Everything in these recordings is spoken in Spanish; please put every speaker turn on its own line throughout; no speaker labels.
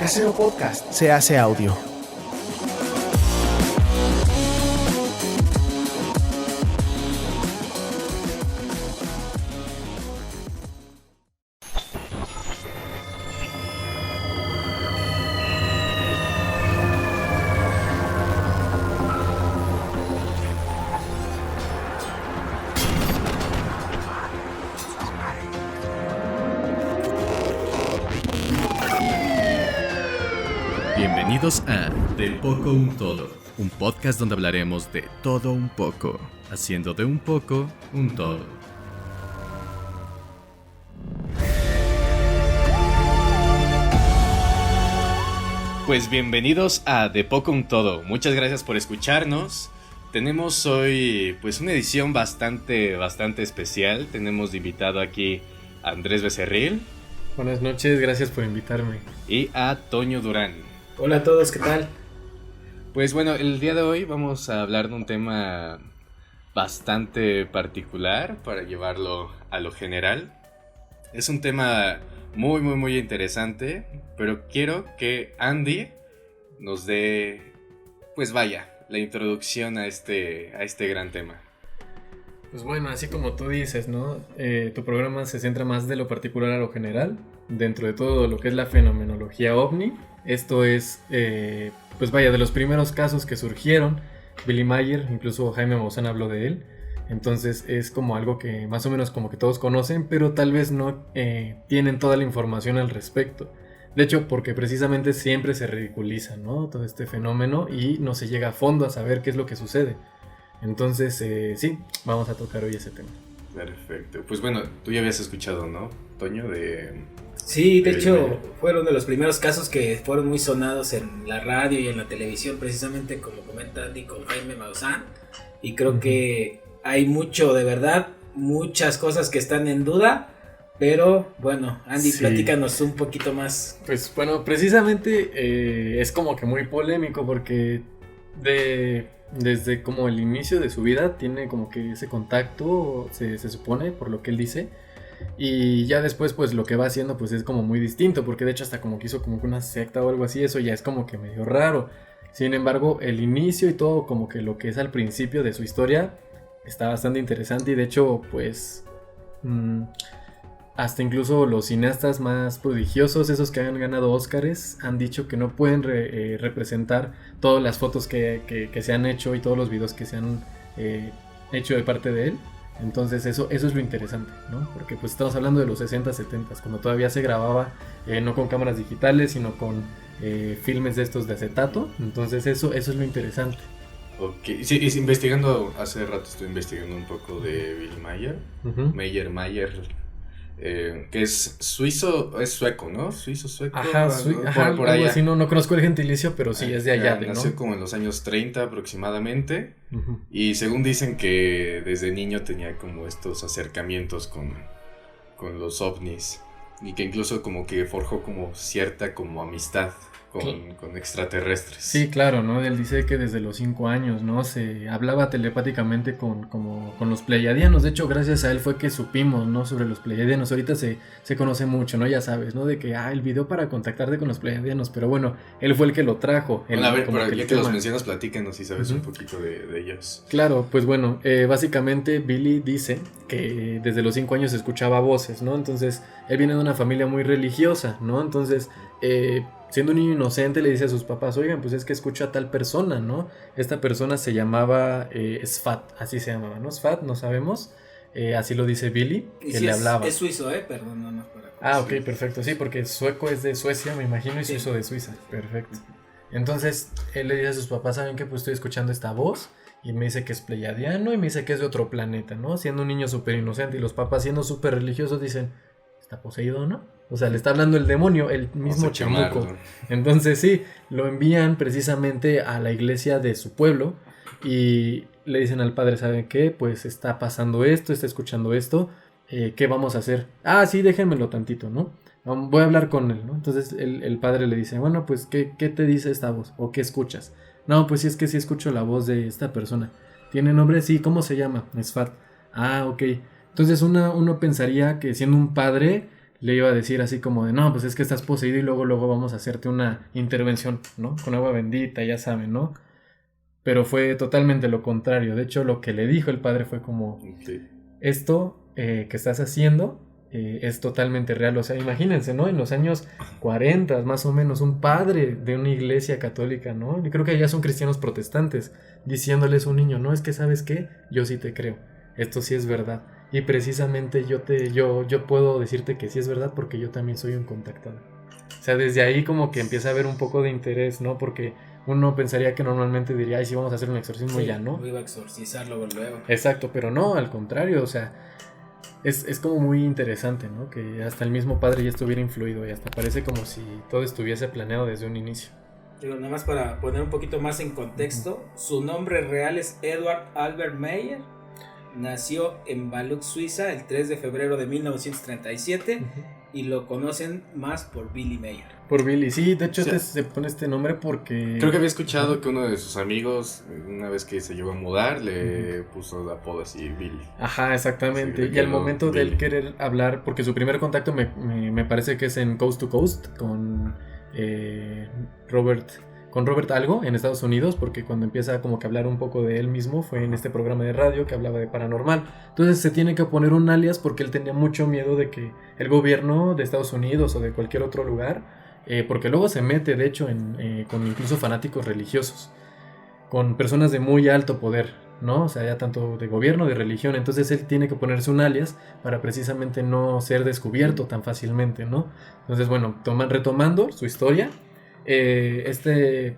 Casero Podcast se hace audio.
Bienvenidos a Del Poco un Todo, un podcast donde hablaremos de todo un poco, haciendo de un poco un todo. Pues bienvenidos a De Poco un Todo, muchas gracias por escucharnos. Tenemos hoy pues una edición bastante especial. Tenemos de invitado aquí a Andrés Becerril.
Buenas noches, gracias por invitarme.
Y a Toño Durán.
Hola a todos, ¿qué tal?
Pues bueno, el día de hoy vamos a hablar de un tema bastante particular para llevarlo a lo general. Es un tema muy interesante, pero quiero que Andy nos dé, pues vaya, la introducción a este gran tema.
Pues bueno, así como tú dices, ¿no? Tu programa se centra más de lo particular a lo general, dentro de todo lo que es la fenomenología ovni. Esto es, pues vaya, de los primeros casos que surgieron. Billy Meier, incluso Jaime Maussan habló de él. Entonces es como algo que más o menos como que todos conocen, pero tal vez no tienen toda la información al respecto. De hecho, porque precisamente siempre se ridiculiza, ¿no? Todo este fenómeno y no se llega a fondo a saber qué es lo que sucede. Entonces, sí, vamos a tocar hoy ese tema.
Perfecto. Pues bueno, tú ya habías escuchado, ¿no, Toño?
Sí, de hecho, fueron de los primeros casos que fueron muy sonados en la radio y en la televisión, precisamente como comenta Andy con Jaime Maussan. Y creo que hay mucho, de verdad, muchas cosas que están en duda. Pero bueno, Andy, sí, platícanos un poquito más.
Pues bueno, precisamente es como que muy polémico porque desde como el inicio de su vida tiene como que ese contacto, se supone, por lo que él dice. Y ya después pues lo que va haciendo pues es como muy distinto, porque de hecho hasta como que hizo como que una secta o algo así, eso ya es como que medio raro. Sin embargo, el inicio y todo como que lo que es al principio de su historia está bastante interesante. Y de hecho pues hasta incluso los cineastas más prodigiosos, esos que han ganado Óscares, han dicho que no pueden representar todas las fotos que se han hecho y todos los videos que se han hecho de parte de él. Entonces eso es lo interesante, ¿no? Porque pues estamos hablando de los 60, 70, cuando todavía se grababa no con cámaras digitales, sino con filmes de estos de acetato. Entonces eso es lo interesante.
Ok, sí, investigando, hace rato estoy investigando un poco de Bill Meier, Meyer, que es suizo, es sueco, ¿no? Suizo-sueco.
Ajá, por allá. Así, no conozco el gentilicio, pero sí es de allá, ¿no?
Nació como en los años 30 aproximadamente. Y según dicen que desde niño tenía como estos acercamientos con los ovnis. Y que incluso como que forjó como cierta como amistad con extraterrestres.
Sí, claro, ¿no? Él dice que desde los 5 años, ¿no? Se hablaba telepáticamente con los pleiadianos. De hecho, gracias a él fue que supimos, ¿no? Sobre los pleiadianos. Ahorita se conoce mucho, ¿no? Ya sabes, ¿no? De que, el video para contactarte con los pleiadianos. Pero bueno, él fue el que lo trajo.
Bueno, a ver, pero ya que los mencionas, platícanos si sabes un poquito de ellos.
Claro, pues bueno, básicamente Billy dice que desde los 5 años escuchaba voces, ¿no? Entonces, él viene de una familia muy religiosa, ¿no? Entonces, siendo un niño inocente le dice a sus papás, oigan, pues es que escucho a tal persona, ¿no? Esta persona se llamaba Sfat, así se llamaba, ¿no? Sfat, no sabemos, así lo dice Billy, que sí le hablaba.
Es suizo, perdón, no más para...
ok, perfecto, sí, porque sueco es de Suecia, me imagino, y sí. Suizo de Suiza, perfecto. Entonces, él le dice a sus papás, ¿saben qué? Pues estoy escuchando esta voz, y me dice que es pleiadiano, y me dice que es de otro planeta, ¿no? Siendo un niño súper inocente, y los papás siendo súper religiosos dicen, está poseído, ¿no? O sea, le está hablando el demonio, el mismo chamuco. Entonces sí, lo envían precisamente a la iglesia de su pueblo y le dicen al padre, ¿saben qué? Pues está pasando esto, está escuchando esto, ¿qué vamos a hacer? Sí, déjenmelo tantito, ¿no? Voy a hablar con él, ¿no? Entonces el padre le dice, bueno, pues, ¿qué te dice esta voz? ¿O qué escuchas? No, pues sí, es que sí escucho la voz de esta persona. ¿Tiene nombre? Sí, ¿cómo se llama? Sfat. Ok. Entonces uno pensaría que siendo un padre le iba a decir así como de, no, pues es que estás poseído y luego vamos a hacerte una intervención, ¿no? Con agua bendita, ya saben, ¿no? Pero fue totalmente lo contrario. De hecho, lo que le dijo el padre fue como, esto que estás haciendo es totalmente real. O sea, imagínense, ¿no? En los años 40, más o menos, un padre de una iglesia católica, ¿no? Yo creo que ya son cristianos protestantes, diciéndoles a un niño, no, es que ¿sabes qué? Yo sí te creo. Esto sí es verdad. Y precisamente yo puedo decirte que sí es verdad porque yo también soy un contactado. O sea, desde ahí como que empieza a haber un poco de interés, ¿no? Porque uno pensaría que normalmente diría, ay, sí, vamos a hacer un exorcismo, sí, ya, ¿no?
Iba a exorcizarlo luego.
Exacto, pero no, al contrario, o sea, es como muy interesante, ¿no? Que hasta el mismo padre ya estuviera influido y hasta parece como si todo estuviese planeado desde un inicio.
Digo, nada más para poner un poquito más en contexto, su nombre real es Edward Albert Meyer. Nació en Baluch, Suiza, el 3 de febrero de 1937 y lo conocen más por Billy Meyer.
Por Billy, sí, de hecho se pone este nombre porque...
Creo que había escuchado que uno de sus amigos, una vez que se llevó a mudar, le puso el apodo así, Billy.
Ajá, exactamente. Sí, y al momento de él querer hablar, porque su primer contacto me parece que es en Coast to Coast con Robert Algo en Estados Unidos, porque cuando empieza como que a hablar un poco de él mismo fue en este programa de radio que hablaba de paranormal. Entonces se tiene que poner un alias porque él tenía mucho miedo de que el gobierno de Estados Unidos o de cualquier otro lugar, porque luego se mete de hecho con incluso fanáticos religiosos, con personas de muy alto poder, ¿no? O sea, ya tanto de gobierno, de religión. Entonces él tiene que ponerse un alias para precisamente no ser descubierto tan fácilmente, ¿no? Entonces, bueno, retomando su historia,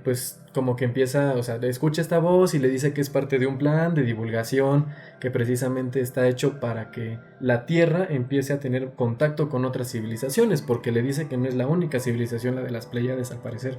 pues como que empieza, o sea, le escucha esta voz y le dice que es parte de un plan de divulgación que precisamente está hecho para que la Tierra empiece a tener contacto con otras civilizaciones, porque le dice que no es la única civilización la de las Pléyades al parecer.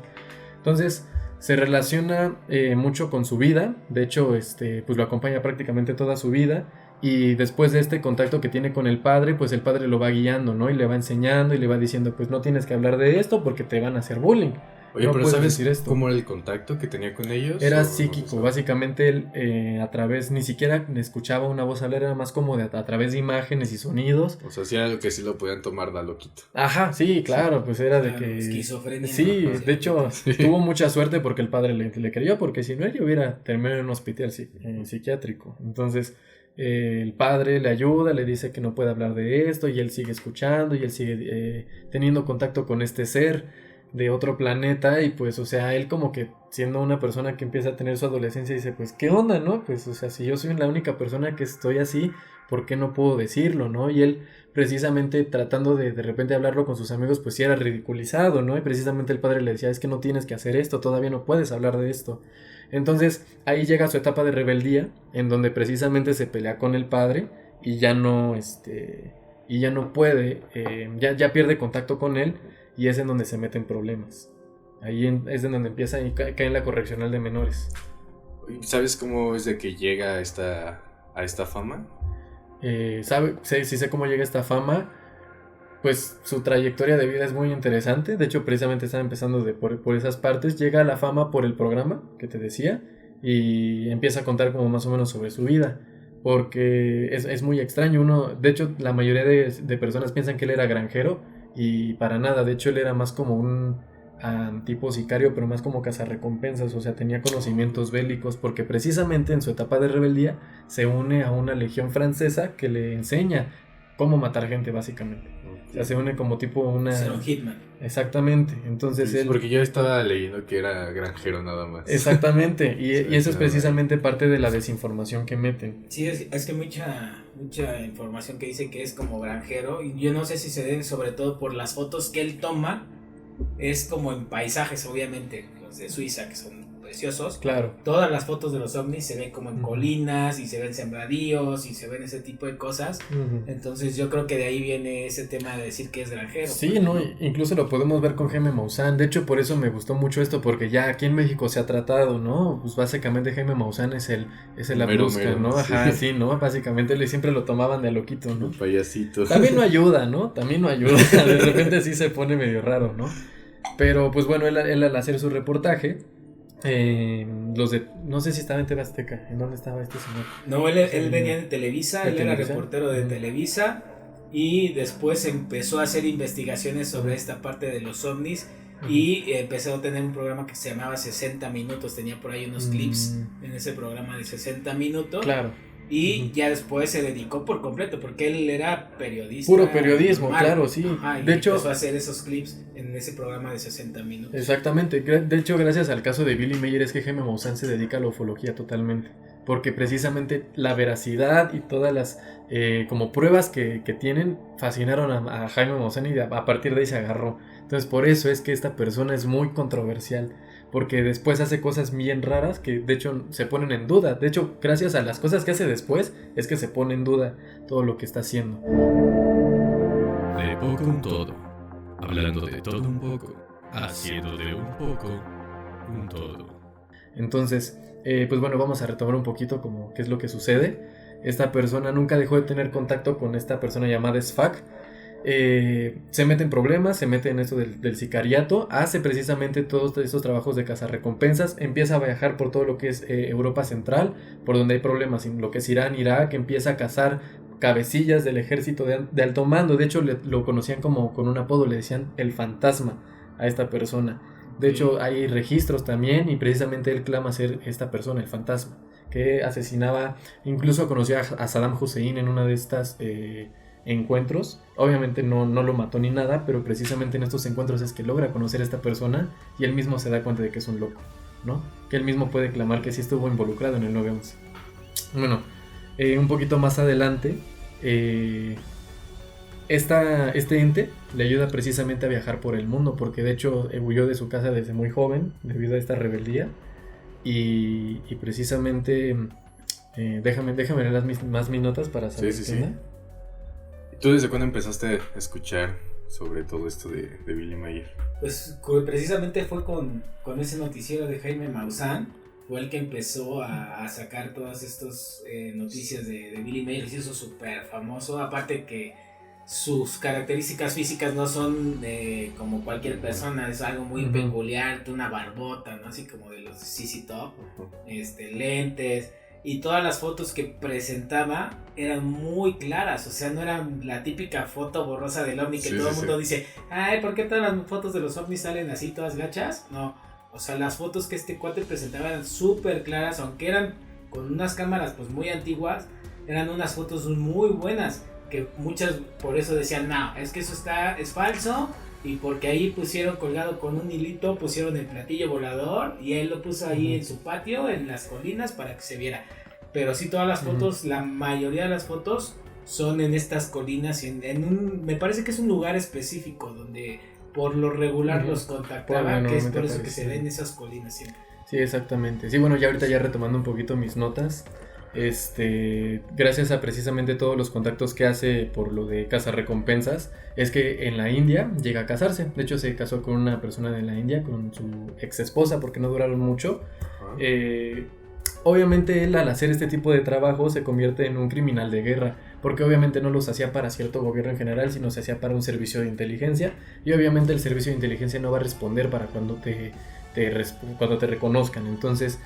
Entonces se relaciona mucho con su vida, de hecho pues lo acompaña prácticamente toda su vida. Y después de este contacto que tiene con el padre, pues el padre lo va guiando, ¿no? Y le va enseñando y le va diciendo, pues no tienes que hablar de esto porque te van a hacer bullying.
Oye, no, pero ¿sabes cómo era el contacto que tenía con ellos?
Era psíquico, básicamente él a través, ni siquiera escuchaba una voz hablar, era más como a través de imágenes y sonidos.
O sea, sí era algo que sí lo podían tomar de loquito.
Ajá, sí, claro, pues era de que...
Esquizofrenia.
Sí, ¿no? De hecho, tuvo mucha suerte porque el padre le creyó, porque si no, él hubiera terminado en un hospital psiquiátrico. Entonces... el padre le ayuda, le dice que no puede hablar de esto y él sigue escuchando y él sigue teniendo contacto con este ser de otro planeta y pues, o sea, él como que siendo una persona que empieza a tener su adolescencia dice, pues, ¿qué onda, no? Pues, o sea, si yo soy la única persona que estoy así, ¿por qué no puedo decirlo, no? Y él precisamente tratando de repente hablarlo con sus amigos, pues sí era ridiculizado, ¿no? Y precisamente el padre le decía, es que no tienes que hacer esto, todavía no puedes hablar de esto. Entonces ahí llega su etapa de rebeldía, en donde precisamente se pelea con el padre y ya no puede, ya pierde contacto con él y es en donde se meten problemas. Ahí es en donde empieza y cae en la correccional de menores.
¿Sabes cómo es de que llega a esta fama?
Sí sé cómo llega a esta fama. Pues su trayectoria de vida es muy interesante. De hecho, precisamente estaba empezando por esas partes. Llega a la fama por el programa que te decía y empieza a contar como más o menos sobre su vida. Porque es muy extraño. De hecho, la mayoría de personas piensan que él era granjero y para nada. De hecho, él era más como un tipo sicario, pero más como cazarrecompensas. O sea, tenía conocimientos bélicos porque precisamente en su etapa de rebeldía se une a una legión francesa que le enseña cómo matar gente, básicamente. O sea, se une como tipo una...
Ser un hitman.
Exactamente. Entonces
sí,
él...
Porque yo estaba leyendo que era granjero nada más.
Exactamente. Y eso es precisamente parte de la desinformación que meten.
Sí, es que mucha información que dice que es como granjero. Y yo no sé si se debe sobre todo por las fotos que él toma. Es como en paisajes, obviamente, los de Suiza, que son preciosos.
Claro.
Todas las fotos de los ovnis se ven como en colinas y se ven sembradíos y se ven ese tipo de cosas. Entonces yo creo que de ahí viene ese tema de decir que es granjero.
Sí, no, incluso lo podemos ver con Jaime Maussan. De hecho, por eso me gustó mucho esto, porque ya aquí en México se ha tratado, ¿no? Pues básicamente Jaime Maussan es el Abruzca, ¿no? Ajá, sí, ¿no? Básicamente siempre lo tomaban de loquito, ¿no?
El payasito.
También no ayuda, ¿no? También no ayuda. De repente sí se pone medio raro, ¿no? Pero pues bueno, él al hacer su reportaje, no sé si estaba en TV Azteca. ¿En dónde estaba este señor?
No, él venía de Televisa, él
Televisa?
era reportero de Televisa y después empezó a hacer investigaciones sobre esta parte de los ovnis y empezó a tener un programa que se llamaba 60 minutos, tenía por ahí unos clips en ese programa de 60 minutos.
Claro.
Y ya después se dedicó por completo, porque él era periodista.
Puro periodismo,
normal.
claro, sí.
Ajá, y
de hecho,
empezó a hacer esos clips en ese programa de 60 minutos.
Exactamente. De hecho, gracias al caso de Billy Mayer es que Jaime Maussan se dedica a la ufología totalmente. Porque precisamente la veracidad y todas las como pruebas que tienen fascinaron a Jaime Maussan y a partir de ahí se agarró. Entonces por eso es que esta persona es muy controversial. Porque después hace cosas bien raras que de hecho se ponen en duda. De hecho, gracias a las cosas que hace después es que se pone en duda todo lo que está haciendo.
De poco un todo, hablando de todo un poco, haciendo de un poco un todo.
Entonces, pues bueno, vamos a retomar un poquito como qué es lo que sucede. Esta persona nunca dejó de tener contacto con esta persona llamada Sfak. Se mete en problemas, se mete en esto del sicariato, hace precisamente todos estos trabajos de cazarrecompensas, empieza a viajar por todo lo que es Europa Central, por donde hay problemas, en lo que es Irán, Irak, empieza a cazar cabecillas del ejército de alto mando. De hecho lo conocían como con un apodo, le decían el fantasma a esta persona. De hecho hay registros también y precisamente él clama ser esta persona, el fantasma, que asesinaba, incluso conoció a Saddam Hussein en una de estas encuentros. Obviamente no lo mató ni nada, pero precisamente en estos encuentros es que logra conocer a esta persona y él mismo se da cuenta de que es un loco, ¿no? Que él mismo puede clamar que sí estuvo involucrado en el 9/11. Bueno, un poquito más adelante, este ente le ayuda precisamente a viajar por el mundo, porque de hecho huyó de su casa desde muy joven debido a esta rebeldía y precisamente déjame leer más mis notas para saber
Sí.
qué onda.
¿Tú desde cuándo empezaste a escuchar sobre todo esto de Billy Mayer?
Pues precisamente fue con ese noticiero de Jaime Maussan, fue el que empezó a sacar todas estas noticias de Billy Mayer, se hizo súper famoso, aparte que sus características físicas no son como cualquier persona, es algo muy peculiar, una barbota, ¿no? Así como de los ZZ Top, lentes. Y todas las fotos que presentaba eran muy claras, o sea, no eran la típica foto borrosa del ovni que todo el mundo dice, ay, ¿por qué todas las fotos de los ovnis salen así todas gachas? No, o sea, las fotos que este cuate presentaba eran súper claras, aunque eran con unas cámaras pues muy antiguas, eran unas fotos muy buenas, que muchas por eso decían, no, es que eso es falso, y porque ahí pusieron colgado con un hilito, pusieron el platillo volador y él lo puso ahí en su patio, en las colinas, para que se viera. Pero sí, todas las fotos, la mayoría de las fotos son en estas colinas, me parece que es un lugar específico donde por lo regular los contactaba, que es por eso que se ven esas colinas siempre.
Sí, exactamente. Sí, bueno, ya ahorita ya retomando un poquito mis notas, gracias a precisamente todos los contactos que hace por lo de cazarrecompensas, es que en la India llega a casarse. De hecho se casó con una persona de la India, con su ex esposa, porque no duraron mucho. Obviamente él, al hacer este tipo de trabajo, se convierte en un criminal de guerra, porque obviamente no los hacía para cierto gobierno en general, sino se hacía para un servicio de inteligencia, y obviamente el servicio de inteligencia no va a responder para cuando te reconozcan. Entonces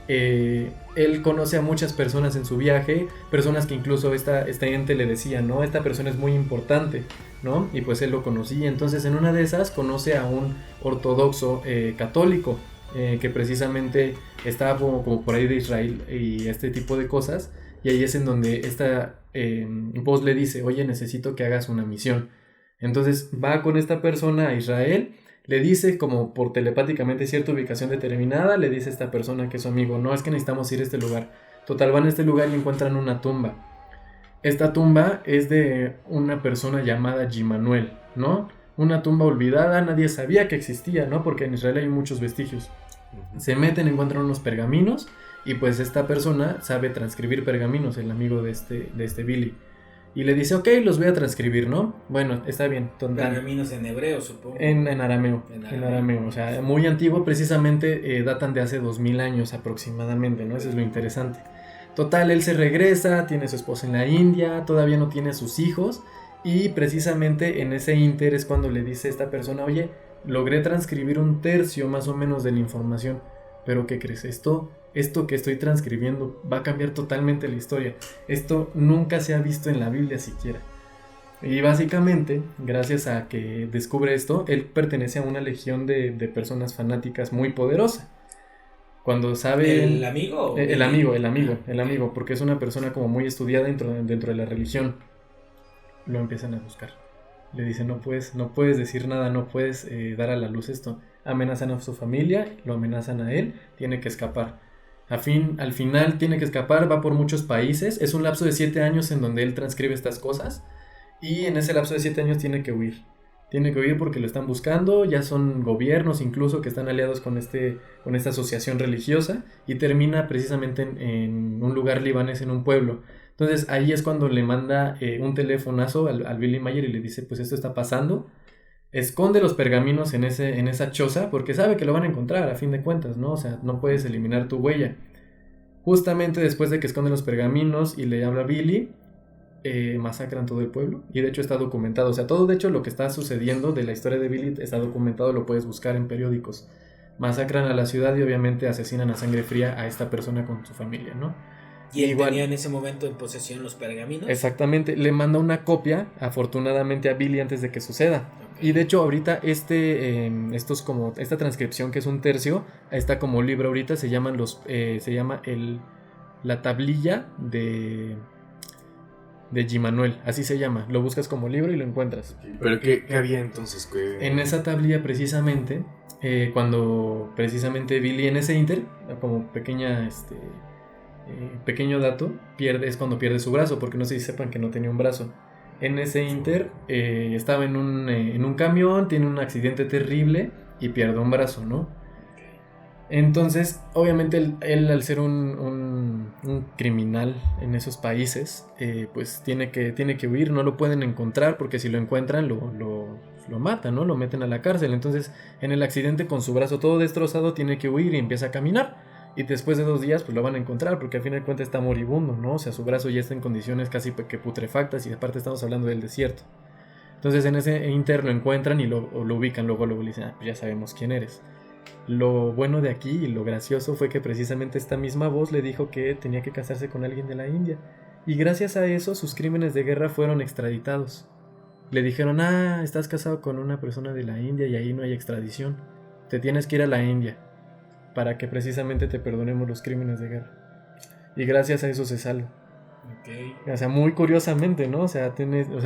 él conoce a muchas personas en su viaje, personas que incluso esta ente le decía, ¿no? Esta persona es muy importante, ¿no? Y pues él lo conocía. Entonces en una de esas conoce a un ortodoxo católico, que precisamente estaba como por ahí de Israel y este tipo de cosas, y ahí es en donde esta voz le dice, oye, necesito que hagas una misión. Entonces va con esta persona a Israel, le dice como por telepáticamente cierta ubicación determinada, le dice a esta persona que es su amigo, no, es que necesitamos ir a este lugar. Total, van a este lugar y encuentran una tumba. Esta tumba es de una persona llamada Gimanuel, ¿no? Una tumba olvidada, nadie sabía que existía, ¿no? Porque en Israel hay muchos vestigios. Se meten, encuentran unos pergaminos y pues esta persona sabe transcribir pergaminos, el amigo de este Billy. Y le dice, ok, los voy a transcribir, ¿no? Bueno, está bien.
Pergaminos en hebreo, supongo.
En arameo. En arameo, o sea, muy antiguo, precisamente datan de hace 2000 años aproximadamente, ¿no? Eso es lo interesante. Total, él se regresa, tiene su esposa en la India, todavía no tiene sus hijos, y precisamente en ese ínter es cuando le dice a esta persona, oye, logré transcribir 1/3 más o menos de la información, pero ¿qué crees? Esto que estoy transcribiendo va a cambiar totalmente la historia. Esto nunca se ha visto en la Biblia siquiera. Y básicamente, gracias a que descubre esto, él pertenece a una legión de personas fanáticas muy poderosa. Cuando sabe...
¿El amigo?
El amigo, porque es una persona como muy estudiada dentro de la religión. Lo empiezan a buscar. Le dicen, no puedes decir nada, no puedes dar a la luz esto. Amenazan a su familia, lo amenazan a él, tiene que escapar. Al final tiene que escapar, va por muchos países. Es un lapso de 7 años en donde él transcribe estas cosas. Y en ese lapso de 7 años tiene que huir. Tiene que huir porque lo están buscando, ya son gobiernos incluso que están aliados con esta asociación religiosa, y termina precisamente en un lugar libanés, en un pueblo. Entonces ahí es cuando le manda un telefonazo al Billy Mayer y le dice, pues esto está pasando. Esconde los pergaminos en esa choza porque sabe que lo van a encontrar a fin de cuentas, ¿no? O sea, no puedes eliminar tu huella. Justamente después de que esconde los pergaminos y le habla a Billy, masacran todo el pueblo, y de hecho está documentado, o sea, todo de hecho lo que está sucediendo de la historia de Billy está documentado, lo puedes buscar en periódicos. Masacran a la ciudad y obviamente asesinan a sangre fría a esta persona con su familia, ¿no?
Y él tenía en ese momento en posesión los pergaminos.
Exactamente, le manda una copia afortunadamente a Billy antes de que suceda. Okay. Y de hecho ahorita esta transcripción, que es un tercio, está como libro ahorita, se llama la tablilla de G-Manuel, así se llama. Lo buscas como libro y lo encuentras.
¿Pero qué había entonces?
En esa tablilla precisamente, cuando precisamente Billy en ese inter, como pequeño dato, es cuando pierde su brazo, porque no sé si sepan que no tenía un brazo. En ese inter estaba en un camión, tiene un accidente terrible y pierde un brazo, ¿no? Entonces, obviamente él al ser un criminal en esos países, pues tiene que huir, no lo pueden encontrar porque si lo encuentran lo matan, ¿no? Lo meten a la cárcel. Entonces, en el accidente con su brazo todo destrozado tiene que huir y empieza a caminar. Y después de 2 días pues lo van a encontrar porque al fin de cuentas está moribundo, ¿no? O sea, su brazo ya está en condiciones casi que putrefactas y aparte estamos hablando del desierto. Entonces en ese inter lo encuentran y lo ubican, luego le dicen, pues ya sabemos quién eres. Lo bueno de aquí y lo gracioso fue que precisamente esta misma voz le dijo que tenía que casarse con alguien de la India. Y gracias a eso sus crímenes de guerra fueron extraditados. Le dijeron, estás casado con una persona de la India y ahí no hay extradición. Te tienes que ir a la India para que precisamente te perdonemos los crímenes de guerra. Y gracias a eso se salva.
Okay.
O sea, muy curiosamente, ¿no? O sea,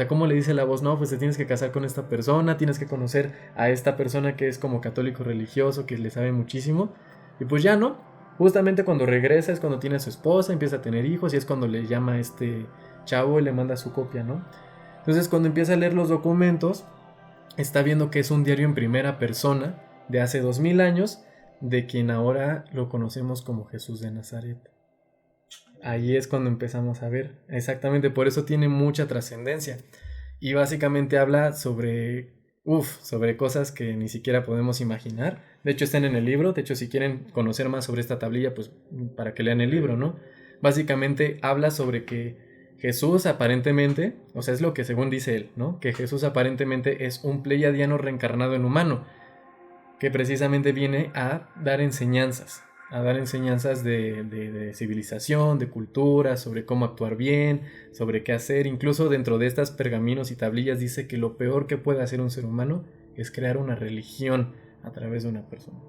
¿cómo le dice la voz? No, pues te tienes que casar con esta persona, tienes que conocer a esta persona que es como católico religioso, que le sabe muchísimo. Y pues ya, ¿no? Justamente cuando regresa es cuando tiene a su esposa, empieza a tener hijos y es cuando le llama a este chavo y le manda su copia, ¿no? Entonces cuando empieza a leer los documentos, está viendo que es un diario en primera persona de hace 2000 años, de quien ahora lo conocemos como Jesús de Nazaret. Ahí es cuando empezamos a ver, exactamente, por eso tiene mucha trascendencia. Y básicamente habla sobre cosas que ni siquiera podemos imaginar. De hecho están en el libro, de hecho si quieren conocer más sobre esta tablilla, pues para que lean el libro, ¿no? Básicamente habla sobre que Jesús aparentemente, o sea, es lo que según dice él, ¿no? Que Jesús aparentemente es un pleiadiano reencarnado en humano, que precisamente viene a dar enseñanzas de civilización, de cultura, sobre cómo actuar bien, sobre qué hacer. Incluso dentro de estas pergaminos y tablillas dice que lo peor que puede hacer un ser humano es crear una religión a través de una persona.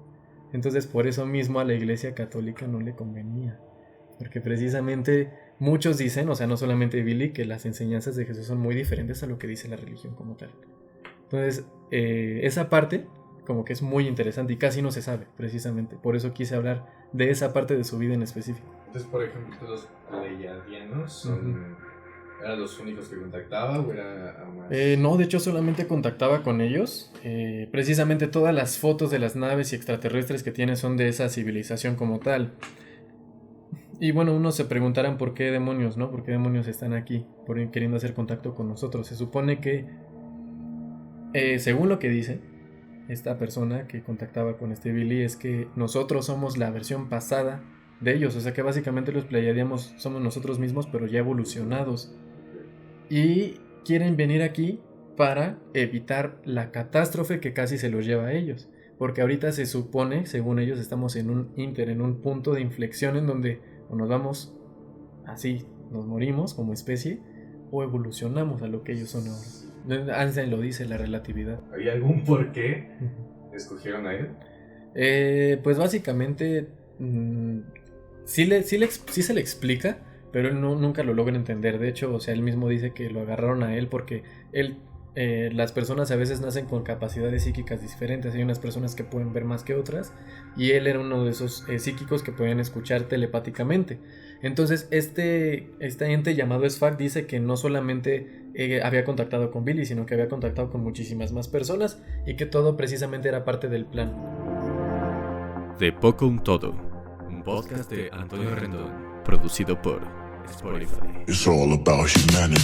Entonces por eso mismo a la Iglesia Católica no le convenía, porque precisamente muchos dicen, o sea, no solamente Billy, que las enseñanzas de Jesús son muy diferentes a lo que dice la religión como tal. Entonces esa parte como que es muy interesante y casi no se sabe, precisamente. Por eso quise hablar de esa parte de su vida en específico.
Entonces, por ejemplo, los pleiadianos ¿eran los únicos que contactaba o era más?
No, de hecho solamente contactaba con ellos. Precisamente todas las fotos de las naves y extraterrestres que tiene son de esa civilización como tal. Y bueno, unos se preguntarán por qué demonios, ¿no? ¿Por qué demonios están aquí? Queriendo hacer contacto con nosotros. Se supone que, según lo que dice esta persona que contactaba con este Billy, es que nosotros somos la versión pasada de ellos, o sea que básicamente los pleiadianos somos nosotros mismos pero ya evolucionados y quieren venir aquí para evitar la catástrofe que casi se los lleva a ellos, porque ahorita se supone, según ellos, estamos en un punto de inflexión en donde o nos vamos así, nos morimos como especie, o evolucionamos a lo que ellos son ahora. Einstein lo dice, la relatividad.
¿Hay algún por qué escogieron a él?
Pues básicamente sí se le explica, pero él nunca lo logra entender. De hecho, o sea, él mismo dice que lo agarraron a él porque las personas a veces nacen con capacidades psíquicas diferentes. Hay unas personas que pueden ver más que otras, y él era uno de esos psíquicos que podían escuchar telepáticamente. Entonces este ente llamado Sfar dice que no solamente había contactado con Billy, sino que había contactado con muchísimas más personas, y que todo precisamente era parte del plan.
De Poco un Todo, un podcast de Antonio Rendón, producido por Spotify.
It's all about humanity.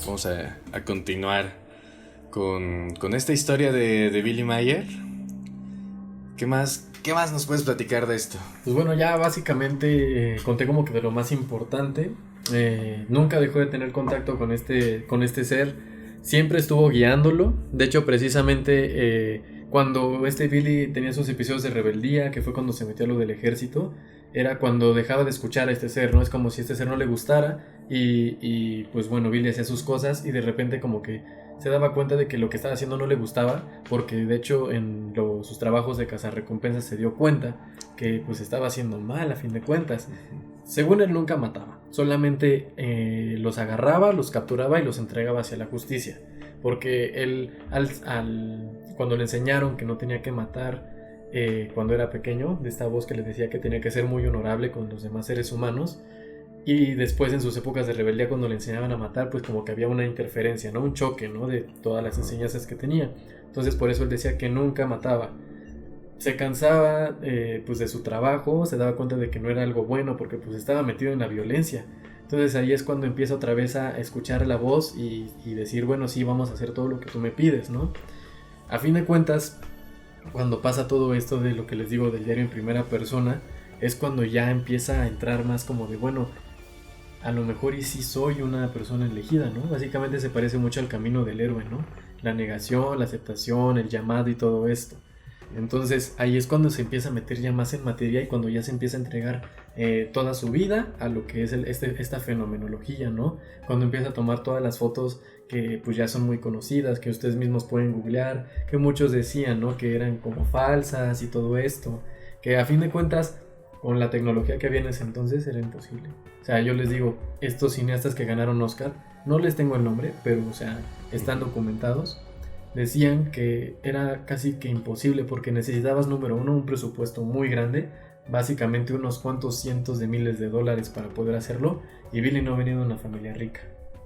Vamos a continuar con esta historia de Billy Meier. ¿Qué más nos puedes platicar de esto?
Pues bueno, ya básicamente conté como que de lo más importante. Nunca dejó de tener contacto con este ser. Siempre estuvo guiándolo. De hecho, precisamente cuando Billy tenía sus episodios de rebeldía, que fue cuando se metió a lo del ejército, era cuando dejaba de escuchar a este ser, ¿no? Es como si este ser no le gustara, y pues bueno, Billy hacía sus cosas, y de repente como que se daba cuenta de que lo que estaba haciendo no le gustaba, porque de hecho en sus trabajos de cazarrecompensas se dio cuenta que pues estaba haciendo mal a fin de cuentas. Según él, nunca mataba, solamente los agarraba, los capturaba y los entregaba hacia la justicia, porque él cuando le enseñaron que no tenía que matar cuando era pequeño, de esta voz que le decía que tenía que ser muy honorable con los demás seres humanos, y después en sus épocas de rebeldía, cuando le enseñaban a matar, pues como que había una interferencia, ¿no? Un choque, ¿no? De todas las enseñanzas que tenía. Entonces por eso él decía que nunca mataba. Se cansaba pues de su trabajo, se daba cuenta de que no era algo bueno, porque pues estaba metido en la violencia. Entonces ahí es cuando empieza otra vez a escuchar la voz y decir, bueno, sí, vamos a hacer todo lo que tú me pides, ¿no? A fin de cuentas, cuando pasa todo esto de lo que les digo del diario en primera persona, es cuando ya empieza a entrar más como de, bueno, a lo mejor y sí soy una persona elegida, ¿no? Básicamente se parece mucho al camino del héroe, ¿no? La negación, la aceptación, el llamado y todo esto. Entonces ahí es cuando se empieza a meter ya más en materia, y cuando ya se empieza a entregar toda su vida a lo que es esta fenomenología, ¿no? Cuando empieza a tomar todas las fotos que pues ya son muy conocidas, que ustedes mismos pueden googlear, que muchos decían, ¿no? Que eran como falsas y todo esto, que a fin de cuentas con la tecnología que había en ese entonces era imposible. O sea, yo les digo, estos cineastas que ganaron Oscar, no les tengo el nombre, pero o sea, están documentados, decían que era casi que imposible, porque necesitabas, número uno, un presupuesto muy grande, básicamente unos cuantos cientos de miles de dólares para poder hacerlo, y Billy no venía de una familia rica.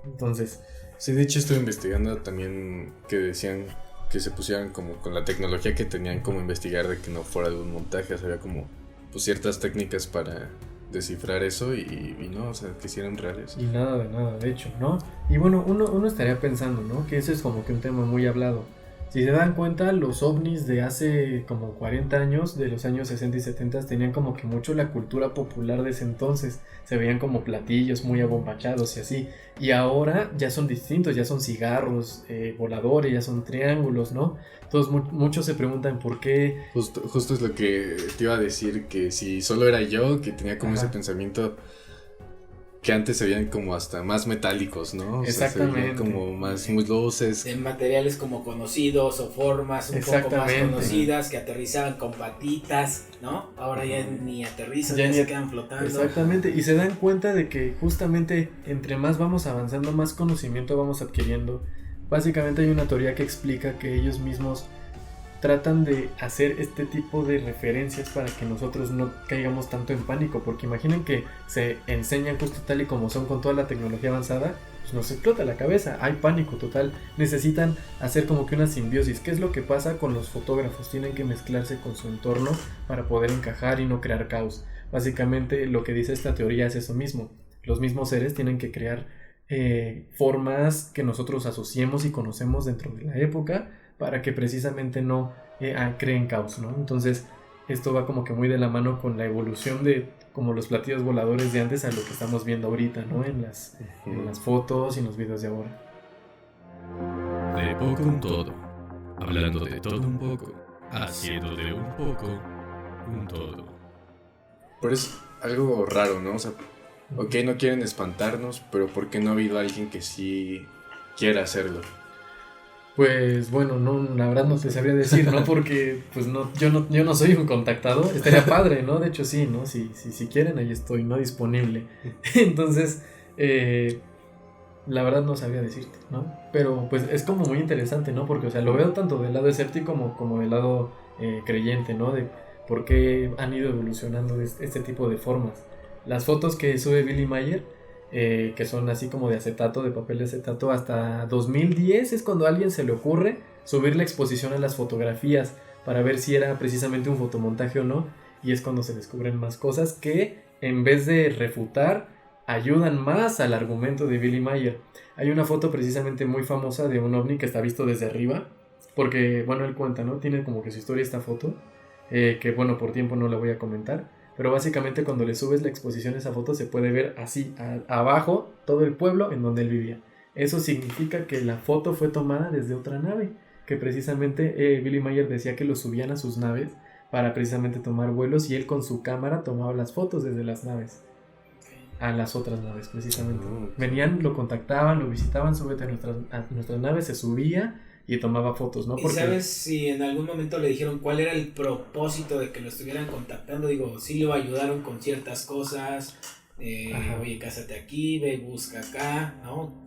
Entonces,
sí, de hecho estuve investigando también que decían que se pusieran como con la tecnología que tenían, como investigar de que no fuera de un montaje, o sea, había como pues ciertas técnicas para descifrar eso, y no, o sea, que hicieran reales.
Y nada, de hecho, ¿no? Y bueno, uno estaría pensando, ¿no? Que ese es como que un tema muy hablado. Si se dan cuenta, los ovnis de hace como 40 años, de los años 60 y 70, tenían como que mucho la cultura popular de ese entonces. Se veían como platillos muy abombachados y así. Y ahora ya son distintos, ya son cigarros, voladores, ya son triángulos, ¿no? Entonces muchos se preguntan por qué.
Justo es lo que te iba a decir, que si solo era yo que tenía como
Ajá.
ese pensamiento, que antes se veían como hasta más metálicos, ¿no? O sea,
Exactamente.
se veían como más muy luces.
De materiales como conocidos o formas un poco más
Exactamente.
conocidas que aterrizaban con patitas, ¿no? Ahora ya ni aterrizan,
Ya
ya
ni-
se quedan flotando.
Exactamente, y se dan cuenta de que justamente entre más vamos avanzando, más conocimiento vamos adquiriendo. Básicamente hay una teoría que explica que ellos mismos tratan de hacer este tipo de referencias para que nosotros no caigamos tanto en pánico, porque imaginen que se enseñan justo tal y como son con toda la tecnología avanzada, pues nos explota la cabeza, hay pánico total, necesitan hacer como que una simbiosis. ¿Qué es lo que pasa con los fotógrafos? Tienen que mezclarse con su entorno para poder encajar y no crear caos. Básicamente lo que dice esta teoría es eso mismo, los mismos seres tienen que crear formas que nosotros asociemos y conocemos dentro de la época, para que precisamente no creen caos, ¿no? Entonces esto va como que muy de la mano con la evolución de como los platillos voladores de antes a lo que estamos viendo ahorita, ¿no? En las fotos y en los videos de ahora.
De Poco un Todo, hablando de todo un poco, haciendo de un poco un todo.
Pero es algo raro, ¿no? O sea, ok, no quieren espantarnos, pero ¿por qué no ha habido alguien que sí quiera hacerlo?
Pues bueno, no, la verdad no te sabría decir, ¿no? Porque pues yo no soy un contactado. Estaría padre, ¿no? De hecho sí, ¿no? Si quieren, ahí estoy, ¿no? Disponible. Entonces, la verdad no sabría decirte, ¿no? Pero pues es como muy interesante, ¿no? Porque, o sea, lo veo tanto del lado escéptico como del lado creyente, ¿no? De por qué han ido evolucionando este tipo de formas. Las fotos que sube Billy Mayer, que son así como de acetato, de papel de acetato, hasta 2010 es cuando a alguien se le ocurre subir la exposición a las fotografías para ver si era precisamente un fotomontaje o no, y es cuando se descubren más cosas que, en vez de refutar, ayudan más al argumento de Billy Mayer. Hay una foto precisamente muy famosa de un ovni que está visto desde arriba, porque, bueno, él cuenta, ¿no? Tiene como que su historia esta foto, que bueno, por tiempo no la voy a comentar, pero básicamente cuando le subes la exposición a esa foto se puede ver así, abajo, todo el pueblo en donde él vivía. Eso significa que la foto fue tomada desde otra nave, que precisamente Billy Mayer decía que lo subían a sus naves para precisamente tomar vuelos, y él con su cámara tomaba las fotos desde las naves a las otras naves, precisamente. Venían, lo contactaban, lo visitaban, súbete a nuestras naves, se subía y tomaba fotos, ¿no?
¿Y sabes si en algún momento le dijeron cuál era el propósito de que lo estuvieran contactando? Digo, sí lo ayudaron con ciertas cosas, oye, cásate aquí, ve, busca acá, ¿no?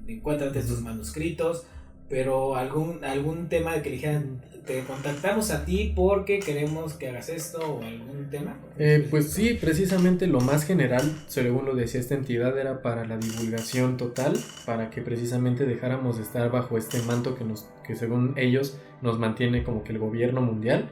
Encuéntrate estos manuscritos, pero algún tema de que le dijeran, te contactamos a ti porque queremos que hagas esto, o algún tema.
Pues sí, precisamente lo más general, según lo decía esta entidad, era para la divulgación total, para que precisamente dejáramos de estar bajo este manto que según ellos nos mantiene como que el gobierno mundial,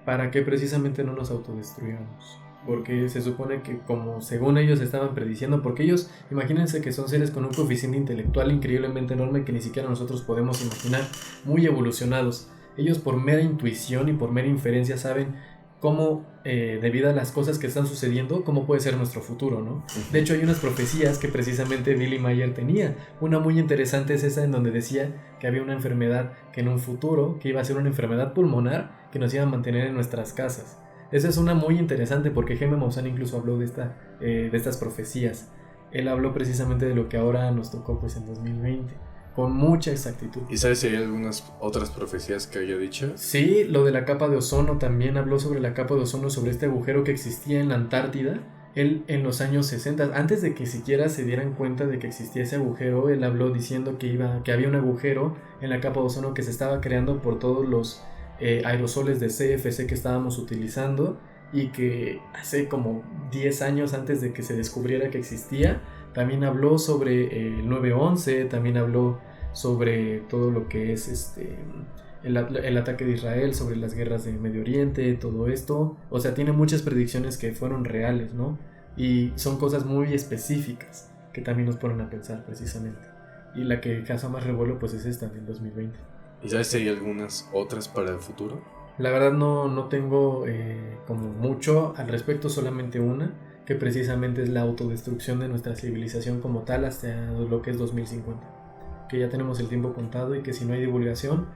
para que precisamente no nos autodestruyamos. Porque se supone que, como según ellos estaban prediciendo, porque ellos, imagínense que son seres con un coeficiente intelectual increíblemente enorme que ni siquiera nosotros podemos imaginar, muy evolucionados. Ellos, por mera intuición y por mera inferencia, saben cómo, debido a las cosas que están sucediendo, cómo puede ser nuestro futuro, ¿no? De hecho, hay unas profecías que precisamente Billy Mayer tenía. Una muy interesante es esa en donde decía que había una enfermedad que en un futuro, que iba a ser una enfermedad pulmonar, que nos iba a mantener en nuestras casas. Esa es una muy interesante, porque Jaime Maussan incluso habló de estas profecías. Él habló precisamente de lo que ahora nos tocó pues en 2020. Con mucha exactitud.
¿Y sabes si hay algunas otras profecías que haya dicho?
Sí, lo de la capa de ozono, también habló sobre la capa de ozono, sobre este agujero que existía en la Antártida. Él, en los años 60, antes de que siquiera se dieran cuenta de que existía ese agujero, él habló diciendo que había un agujero en la capa de ozono que se estaba creando por todos los aerosoles de CFC que estábamos utilizando, y que hace como 10 años antes de que se descubriera que existía. También habló sobre el 9/11, también habló sobre todo lo que es el ataque de Israel, sobre las guerras de Medio Oriente, todo esto. O sea, tiene muchas predicciones que fueron reales, ¿no? Y son cosas muy específicas que también nos ponen a pensar precisamente. Y la que causa más revuelo pues es esta del 2020.
¿Y sabes si hay algunas otras para el futuro?
La verdad no tengo como mucho al respecto, solamente una, que precisamente es la autodestrucción de nuestra civilización como tal hasta lo que es 2050, que ya tenemos el tiempo contado, y que si no hay divulgación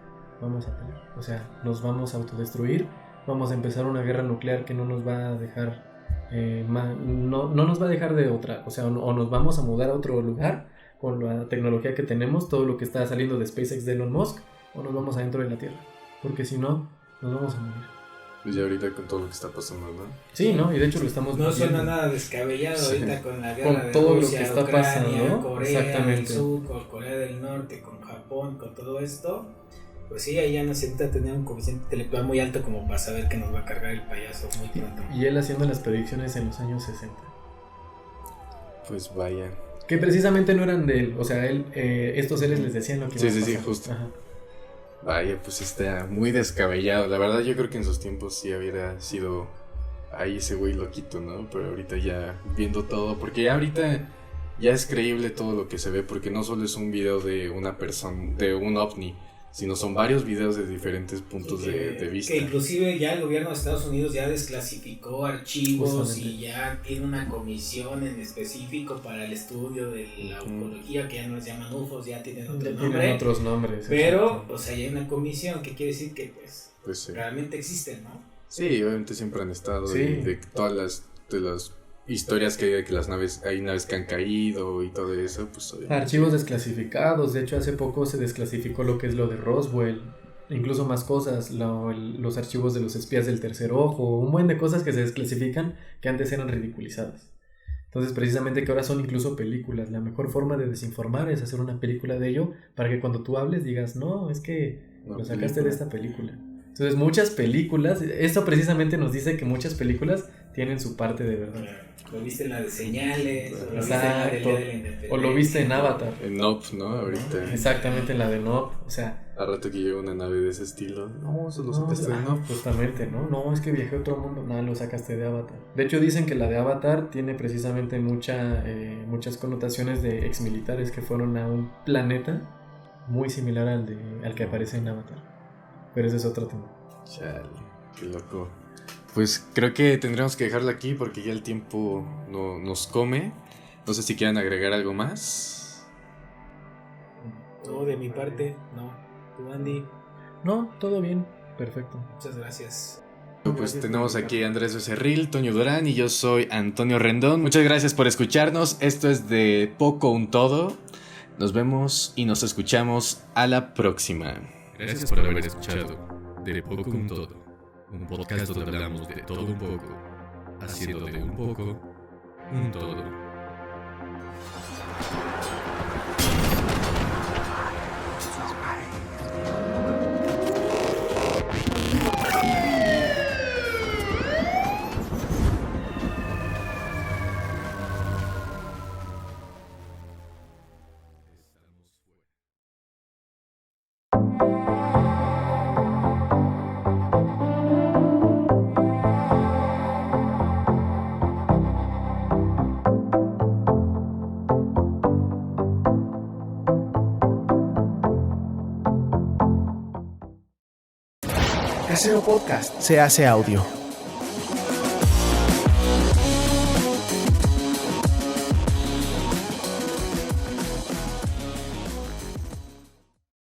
vamos a pelear, o sea, nos vamos a autodestruir, vamos a empezar una guerra nuclear que no nos va a dejar no nos va a dejar de otra, o sea, o nos vamos a mudar a otro lugar con la tecnología que tenemos, todo lo que está saliendo de SpaceX de Elon Musk, o nos vamos adentro de la Tierra, porque si no nos vamos a morir.
Pues ya ahorita con todo lo que está pasando, ¿no?
Sí, ¿no? Y de hecho lo estamos
No
viendo.
suena nada descabellado ahorita con la guerra
Con
de
todo
Rusia,
lo que está
Ucrania,
pasando,
Corea
exactamente.
del Sur, con Corea del Norte, con Japón, con todo esto. Pues sí, ahí ya necesita tener un coeficiente intelectual muy alto como para saber que nos va a cargar el payaso muy pronto.
Y él haciendo las predicciones en los años 60.
Pues vaya.
Que precisamente no eran de él, o sea, él, estos seres les decían lo que iba a pasar.
Sí, justo.
Ajá.
Vaya, pues está muy descabellado. La verdad, yo creo que en sus tiempos sí hubiera sido ahí ese güey loquito, ¿no? Pero ahorita ya viendo todo, porque ya ahorita ya es creíble todo lo que se ve, porque no solo es un video de una persona, de un ovni, sino son varios videos de diferentes puntos de vista.
Que inclusive ya el gobierno de Estados Unidos ya desclasificó archivos.
Justamente.
Y ya tiene una comisión en específico para el estudio de la ufología, que ya no les llaman UFOs, ya tienen otro
Ya
nombre.
tienen otros nombres.
Pero,
exacto.
o sea, ya hay una comisión, que quiere decir que pues
Pues sí.
realmente existen, ¿no?
Sí, obviamente siempre han estado.
Sí.
Y de todas las historias que hay de que hay naves que han caído y todo eso, pues obviamente.
Archivos desclasificados. De hecho, hace poco se desclasificó lo que es lo de Roswell. Incluso más cosas, los archivos de los espías del tercer ojo, un buen de cosas que se desclasifican que antes eran ridiculizadas. Entonces, precisamente que ahora son incluso películas. La mejor forma de desinformar es hacer una película de ello para que cuando tú hables digas, no, es que
Una
lo sacaste
película.
de esta película. Entonces, muchas películas, esto precisamente nos dice que muchas películas tienen su parte de verdad.
Lo viste en la de Señales, o lo viste en la
Exacto.
del Día de la Independencia.
O lo viste en Avatar.
En Nope, ¿no? Ahorita.
Exactamente, en la de Nope. O sea,
A rato que llega una nave de ese estilo. No, eso lo
no,
sacaste de Nope.
justamente, ¿no? No, es que viajé a otro mundo. Nada, lo sacaste de Avatar. De hecho, dicen que la de Avatar tiene precisamente muchas connotaciones de exmilitares que fueron a un planeta muy similar al que aparece en Avatar. Pero ese es otro tema.
Chale, qué loco. Pues creo que tendremos que dejarlo aquí porque ya el tiempo nos come. No sé si quieran agregar algo más.
No, de mi parte, no. Tú, Andy,
No, todo bien. Perfecto.
muchas gracias.
Pues tenemos aquí a Andrés Becerril, Toño Durán y yo soy Antonio Rendón. Muchas gracias por escucharnos. Esto es de Poco un Todo. Nos vemos y nos escuchamos a la próxima.
Gracias por haber escuchado De Poco un Todo, un podcast donde hablamos de todo un poco, haciendo de un poco un todo.
Casero Podcast se hace audio.